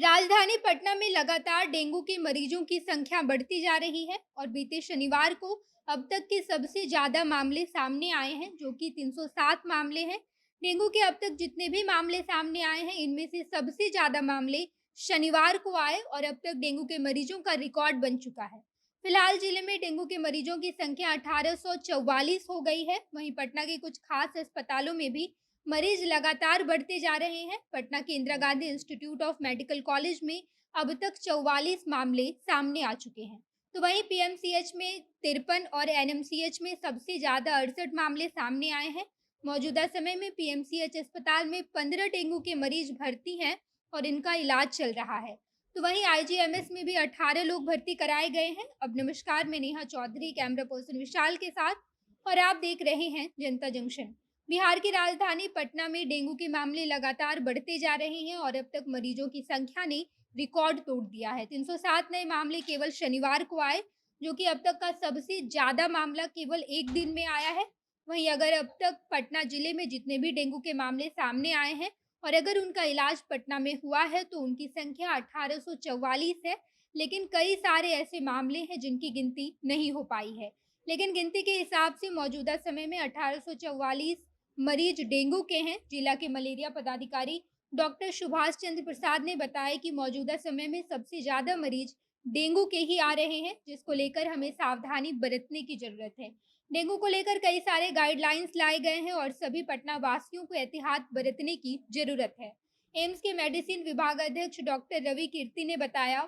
राजधानी पटना में लगातार डेंगू के मरीजों की संख्या बढ़ती जा रही है और बीते शनिवार को अब तक के सबसे ज्यादा मामले सामने आए हैं, जो कि 307 मामले हैं। डेंगू के अब तक जितने भी मामले सामने आए हैं, इनमें से सबसे ज्यादा मामले शनिवार को आए और अब तक डेंगू के मरीजों का रिकॉर्ड बन चुका है। फिलहाल जिले में डेंगू के मरीजों की संख्या 1844 हो गई है। वहीं पटना के कुछ खास अस्पतालों में भी मरीज लगातार बढ़ते जा रहे हैं। पटना के Indira Gandhi institute of medical college में अब तक 44 मामले सामने आ चुके हैं। तो वहीं पीएमसीएच में 53 और एनएमसीएच में सबसे ज्यादा 68 मामले सामने आए हैं। मौजूदा समय में पीएमसीएच अस्पताल में 15 डेंगू के मरीज भर्ती हैं और इनका इलाज चल रहा है। तो वहीं आईजीएमएस में भी 18 लोग भर्ती कराए गए हैं। अब नमस्कार, मैं नेहा चौधरी कैमरा पर्सन विशाल के साथ, और आप देख रहे हैं जनता जंक्शन। बिहार की राजधानी पटना में डेंगू के मामले लगातार बढ़ते जा रहे हैं और अब तक मरीजों की संख्या ने रिकॉर्ड तोड़ दिया है। 307 नए मामले केवल शनिवार को आए, जो कि अब तक का सबसे ज्यादा मामला केवल एक दिन में आया है। वहीं अगर अब तक पटना जिले में जितने भी डेंगू के मामले सामने आए हैं और अगर उनका इलाज पटना में हुआ है, तो उनकी संख्या 1844 है। लेकिन कई सारे ऐसे मामले हैं जिनकी गिनती नहीं हो पाई है। लेकिन गिनती के हिसाब से मौजूदा समय में 1844 मरीज डेंगू के हैं। जिला के मलेरिया पदाधिकारी डॉक्टर सुभाष चंद्र प्रसाद ने बताया कि मौजूदा समय में सबसे ज्यादा मरीज डेंगू के ही आ रहे हैं, जिसको लेकर हमें सावधानी बरतने की जरूरत है। डेंगू को लेकर कई सारे गाइडलाइंस लाए गए हैं और सभी पटना वासियों को एहतियात बरतने की जरूरत है। एम्स के मेडिसिन विभाग अध्यक्ष डॉक्टर रवि कीर्ति ने बताया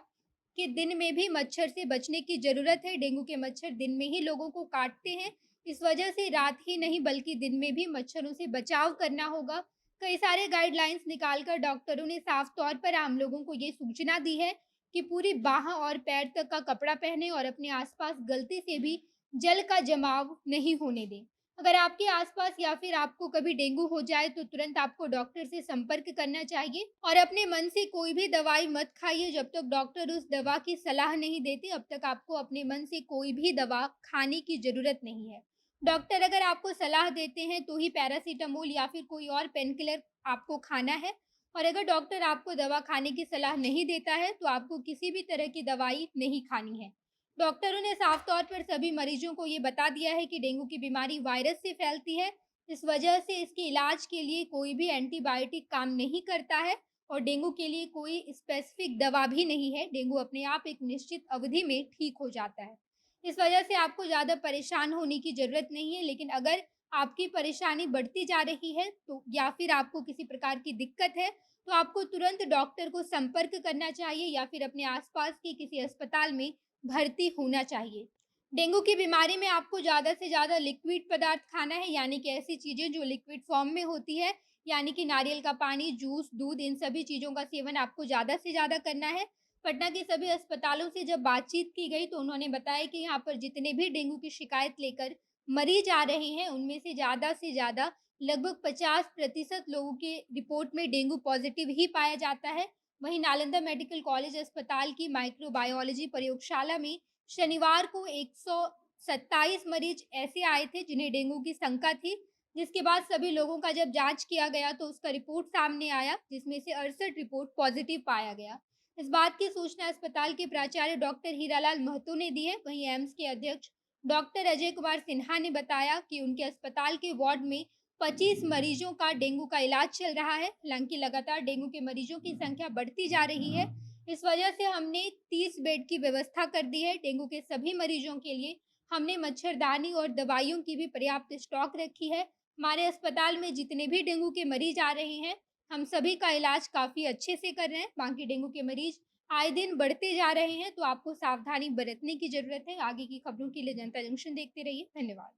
कि दिन में भी मच्छर से बचने की जरूरत है। डेंगू के मच्छर दिन में ही लोगों को काटते हैं, इस वजह से रात ही नहीं बल्कि दिन में भी मच्छरों से बचाव करना होगा। कई सारे गाइडलाइंस निकालकर डॉक्टरों ने साफ तौर पर आम लोगों को ये सूचना दी है कि पूरी बाह और पैर तक का कपड़ा पहने और अपने आसपास गलती से भी जल का जमाव नहीं होने दें। अगर आपके आसपास या फिर आपको कभी डेंगू हो जाए तो तुरंत आपको डॉक्टर से संपर्क करना चाहिए और अपने मन से कोई भी दवाई मत खाइए जब तक डॉक्टर उस दवा की सलाह नहीं देते। अब तक आपको अपने मन से कोई भी दवा खाने की जरूरत नहीं है। डॉक्टर अगर आपको सलाह देते हैं तो ही पैरासीटामोल या फिर कोई और पेन किलर आपको खाना है, और अगर डॉक्टर आपको दवा खाने की सलाह नहीं देता है तो आपको किसी भी तरह की दवाई नहीं खानी है। डॉक्टरों ने साफ तौर पर सभी मरीजों को ये बता दिया है कि डेंगू की बीमारी वायरस से फैलती है। इस वजह से इसके इलाज के लिए कोई भी एंटीबायोटिक काम नहीं करता है और डेंगू के लिए कोई स्पेसिफिक दवा भी नहीं है। डेंगू अपने आप एक निश्चित अवधि में ठीक हो जाता है। इस वजह से आपको ज़्यादा परेशान होने की ज़रूरत नहीं है। लेकिन अगर आपकी परेशानी बढ़ती जा रही है तो या फिर आपको किसी प्रकार की दिक्कत है, तो आपको तुरंत डॉक्टर को संपर्क करना चाहिए या फिर अपने आसपास के किसी अस्पताल में भर्ती होना चाहिए। डेंगू की बीमारी में आपको ज़्यादा से ज़्यादा लिक्विड पदार्थ खाना है, यानी कि ऐसी चीज़ें जो लिक्विड फॉर्म में होती है, यानी कि नारियल का पानी, जूस, दूध, इन सभी चीज़ों का सेवन आपको ज़्यादा से ज़्यादा करना है। पटना के सभी अस्पतालों से जब बातचीत की गई तो उन्होंने बताया कि यहाँ पर जितने भी डेंगू की शिकायत लेकर मरीज आ रहे हैं, उनमें से ज़्यादा लगभग 50% लोगों के रिपोर्ट में डेंगू पॉजिटिव ही पाया जाता है। वहीं नालंदा मेडिकल कॉलेज अस्पताल की माइक्रोबायोलॉजी प्रयोगशाला में शनिवार को 127 मरीज ऐसे आए थे जिन्हें डेंगू की शंका थी, जिसके बाद सभी लोगों का जब जांच किया गया तो उसका रिपोर्ट सामने आया, जिसमें से 68 रिपोर्ट पॉजिटिव पाया गया। इस बात की सूचना अस्पताल के प्राचार्य डॉक्टर हीरालाल महतो ने दी है। वहीं एम्स के अध्यक्ष डॉक्टर अजय कुमार सिन्हा ने बताया कि उनके अस्पताल के वार्ड में 25 मरीजों का डेंगू का इलाज चल रहा है। हालांकि लगातार डेंगू के मरीजों की संख्या बढ़ती जा रही है, इस वजह से हमने 30 बेड की व्यवस्था कर दी है। डेंगू के सभी मरीजों के लिए हमने मच्छरदानी और दवाइयों की भी पर्याप्त स्टॉक रखी है। हमारे अस्पताल में जितने भी डेंगू के मरीज आ रहे हैं, हम सभी का इलाज काफ़ी अच्छे से कर रहे हैं। बाकी डेंगू के मरीज आए दिन बढ़ते जा रहे हैं, तो आपको सावधानी बरतने की ज़रूरत है। आगे की खबरों के लिए जनता जंक्शन देखते रहिए। धन्यवाद।